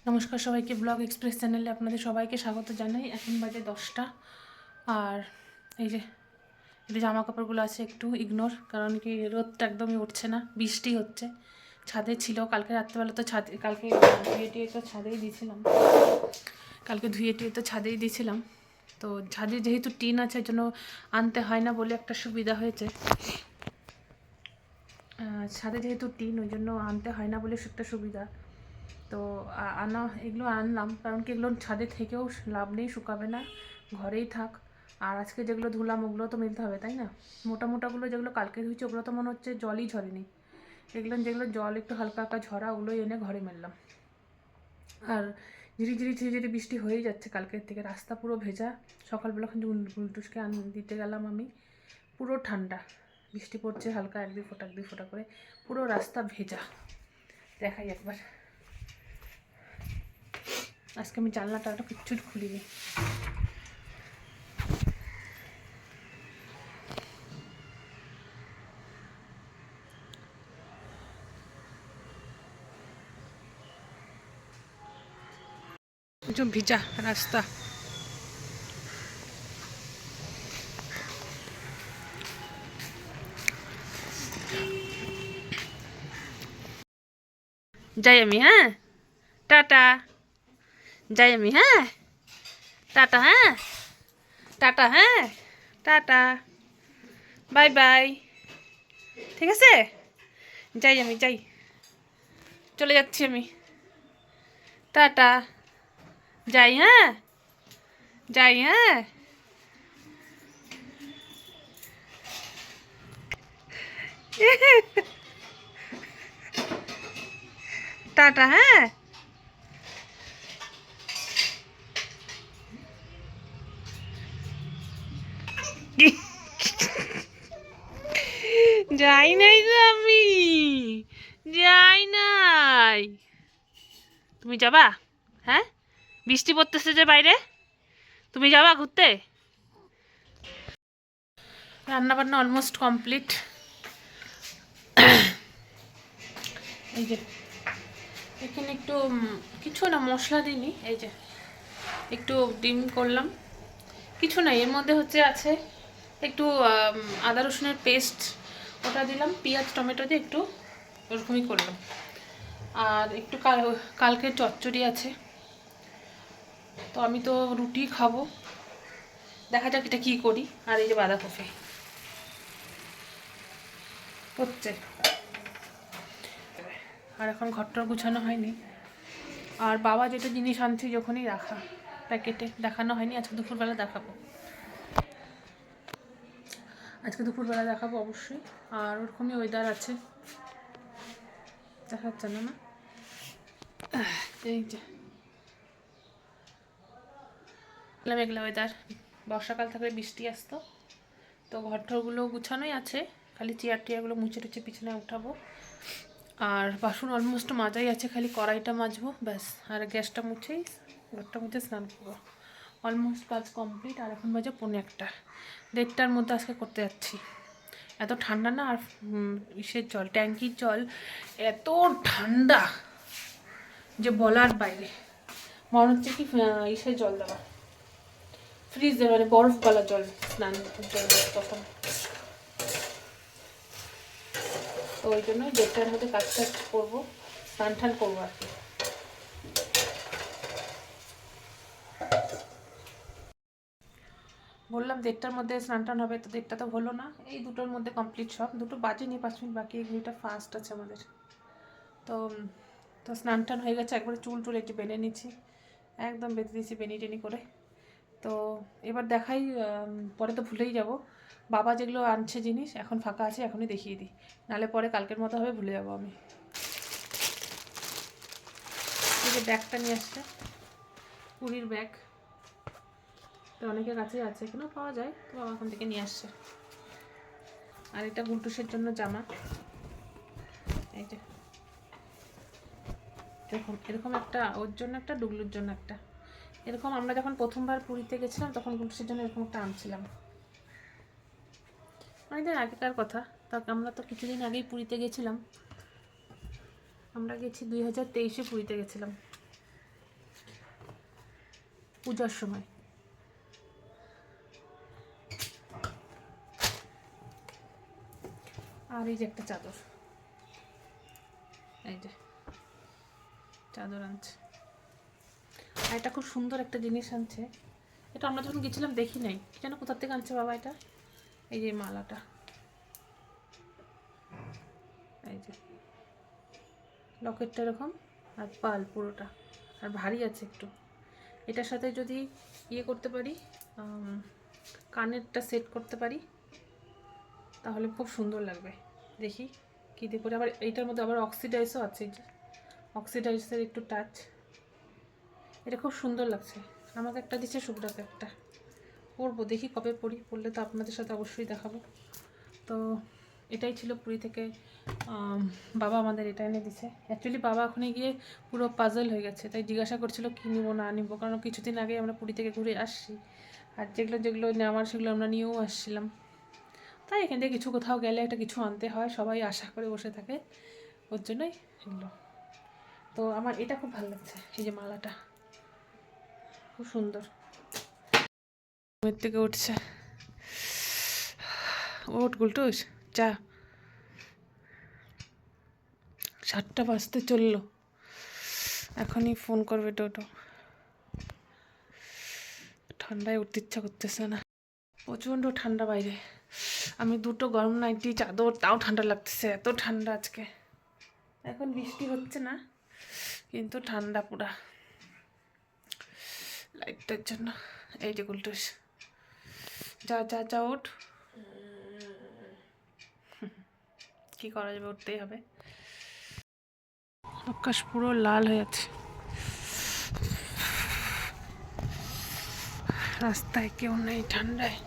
নমস্কার সবাইকে, blog express চ্যানেলে আপনাদের সবাইকে স্বাগত জানাই। এখন বাজে 10টা। আর এই যে জামা কাপড়গুলো আছে একটু ইগনোর, কারণ কি রোদটা একদমই উঠছে না, বৃষ্টি হচ্ছে। ছাদে ছিল কালকে রাত্রেবেলা, তো কালকে ধুয়ে টুয়ে তো ছাদেই দিয়েছিলাম ছাদেই দিয়েছিলাম। তো ছাদে যেহেতু টিন আছে, ওই জন্য আনতে হয় না বলে একটা সুবিধা হয়েছে। ছাদে যেহেতু টিন, ওই জন্য আনতে হয় না বলে একটা সুবিধা। তো এগুলো আনলাম, কারণ কি এগুলো ছাদে থেকেও লাভ নেই, শুকাবে না, ঘরেই থাক। আর আজকে যেগুলো ধুলাম ওগুলো তো মেলতে হবে, তাই না? মোটা মোটাগুলো যেগুলো কালকে ধুয়েছি ওগুলো তো মনে হচ্ছে জলই ঝরেনি। যেগুলো জল একটু হালকা হালকা ঝরা, ওগুলোই এনে ঘরে মেললাম। আর ঝিরি বৃষ্টি হয়েই যাচ্ছে কালকের থেকে, রাস্তা পুরো ভেজা। সকালবেলা গুলটুসকে দিতে গেলাম আমি, পুরো ঠান্ডা, বৃষ্টি পড়ছে হালকা, এক দুই ফোঁটা করে, পুরো রাস্তা ভেজা। দেখাই একবার, আজকে আমি জানলাটা কিচ্ছু খুলিনি। ভিজা রাস্তা। যাই আমি, হ্যাঁ টাটা। যাই আমি, হ্যাঁ টাটা, হ্যাঁ টাটা, হ্যাঁ টাটা, বাই বাই। ঠিক আছে, যাই আমি, চলে যাচ্ছি আমি, টাটা। যাই, হ্যাঁ হ্যাঁ। টাটা, হ্যাঁ। যাই নাই তো আমি, যাই নাই। তুমি যাবা? হ্যাঁ, বৃষ্টি পড়তেছে যে বাইরে, তুমি যাবা ঘুরতে? রান্নাবান্না অলমোস্ট কমপ্লিট। এই যে এখানে একটু কিছু না, মশলা দিইনি, এই যে একটু ডিম করলাম, কিছু নাই এর মধ্যে, আছে একটু আদা রসুনের পেস্ট, ওটা দিলাম, পেঁয়াজ টমেটো দিয়ে একটু ওরকমই করলাম। আর একটু কালকের চচ্চড়ি আছে, তো আমি তো রুটি খাবো, দেখা যাক এটা কী করি। আর এই যে বাঁধাকপি হচ্ছে। আর এখন ঘরটা গুছানো হয়নি। আর বাবা যেটা জিনিস আনছে যখনই রাখা প্যাকেটে, দেখানো হয়নি, আজকে দুপুরবেলা দেখাবো, অবশ্যই। আর ওরকমই ওয়েদার আছে, দেখা যাচ্ছে না, এই যে মেঘলা ওয়েদার। বর্ষাকাল থাকলে বৃষ্টি আসতো। তো ঘরটরগুলো গুছানোই আছে, খালি চেয়ার টিয়ারগুলো মুছে টুছে পিছনে উঠাবো। আর বাসন অলমোস্ট মাজাই আছে, খালি কড়াইটা মাজবো ব্যাস। আর গ্যাসটা মুছেই ঘরটা মুছে স্নান করবো। অলমোস্ট কাজ কমপ্লিট। আর এখন বাজে 1:45, 1:30টার মধ্যে আজকে করতে যাচ্ছি। এত ঠান্ডা না, আর ইসের জল, ট্যাঙ্কির জল এত ঠান্ডা যে বলার বাইরে। মনে হচ্ছে কি ইসের জল দেওয়া, ফ্রিজে, মানে বরফ গলা জল, স্নান জল তখন। তো ওই জন্য 1:30টার মধ্যে কাজ করবো, স্নান টান করবো আর কি। বললাম 1:30টার মধ্যে স্নান টান হবে, তো 1:30 তো হলো না, এই 2টোর মধ্যে কমপ্লিট সব। 2টো বাজেনি, 5 মিনিট বাকি, এই ঘড়িটা ফাস্ট আছে আমাদের। তো তো স্নান টান হয়ে গেছে, একবারে চুল টুল একটু বেঁধে নিচ্ছি, একদম বেঁধে দিয়েছি বেনি টেনি করে। তো এবার দেখাই, পরে তো ভুলেই যাব। বাবা যেগুলো আনছে জিনিস, এখন ফাঁকা আছে, এখনই দেখিয়ে দিই, নাহলে পরে কালকের মতো হবে, ভুলে যাবো আমি। এই যে ব্যাগটা নিয়ে আসছে, পুরীর ব্যাগ, তো অনেকের কাছেই আছে, এখানেও পাওয়া যায়, তো বাবা ওখান থেকে নিয়ে আসছে। আর এটা গুলটুসের জন্য জামা, এই যে এরকম একটা, ওর জন্য একটা, ডুগলুর জন্য একটা। এরকম আমরা যখন প্রথমবার পুরীতে গেছিলাম, তখন গুলটুসের জন্য এরকম একটা আনছিলাম, অনেকদিন আগেকার কথা। তা আমরা তো কিছুদিন আগেই পুরীতে গেছিলাম, আমরা গেছি 2023-এ পুরীতে গেছিলাম। পূজার সময়। আর এই যে একটা চাদর, এই যে চাদর আনছে। আর এটা খুব সুন্দর একটা জিনিস আনছে, এটা আমরা যখন গেছিলাম দেখি নাই, যেন কোথার থেকে আনছে বাবা এটা। এই যে মালাটা, এই যে লকেটটা এরকম, আর পাল পুরোটা, আর ভারী আছে একটু। এটার সাথে যদি ইয়ে করতে পারি, কানেরটা সেট করতে পারি, তাহলে খুব সুন্দর লাগবে। দেখি কী দিয়ে করে। আবার এইটার মধ্যে আবার অক্সিডাইজও আছে, এই যে অক্সিডাইজের একটু টাচ। এটা খুব সুন্দর লাগছে। আমাকে একটা দিচ্ছে, শুভ্রাকে একটা। পরবো, দেখি কবে পরি, পরলে তো আপনাদের সাথে অবশ্যই দেখাবো। তো এটাই ছিল পুরী থেকে বাবা আমাদের এটা এনে দিছে। অ্যাকচুয়ালি বাবা ওখানে গিয়ে পুরো পাজল হয়ে গেছে, তাই জিজ্ঞাসা করছিল কী নিবো না নিবো, কারণ কিছুদিন আগে আমরা পুরী থেকে ঘুরে আসছি, আর যেগুলো যেগুলো নেওয়ার সেগুলো আমরা নিয়েও আসছিলাম। তাই এখান থেকে কিছু কোথাও গেলে একটা কিছু আনতে হয়, সবাই আশা করে বসে থাকে, ওর জন্যই এগুলো। তো আমার এটা খুব ভালো লাগছে, এই যে মালাটা খুব সুন্দর। ঘুমের থেকে উঠছে, ওঠ গুলটুস, চা। 7টা বাজতে চললো, এখনই ফোন করবে টোটো। ঠান্ডায় উঠতে ইচ্ছা করতেছে না, প্রচণ্ড ঠান্ডা বাইরে। আমি 2টো গরম নাইটি, চাদর, তাও ঠান্ডা লাগতেছে, এত ঠান্ডা আজকে। এখন বৃষ্টি হচ্ছে না, কিন্তু ঠান্ডা পুরা লাইটটার জন্য। এই যে গুলটুস, যা যা যা ওঠ, কি করা যাবে, উঠতেই হবে। আকাশ পুরো লাল হয়ে আছে, রাস্তায় কেউ নেই ঠান্ডায়।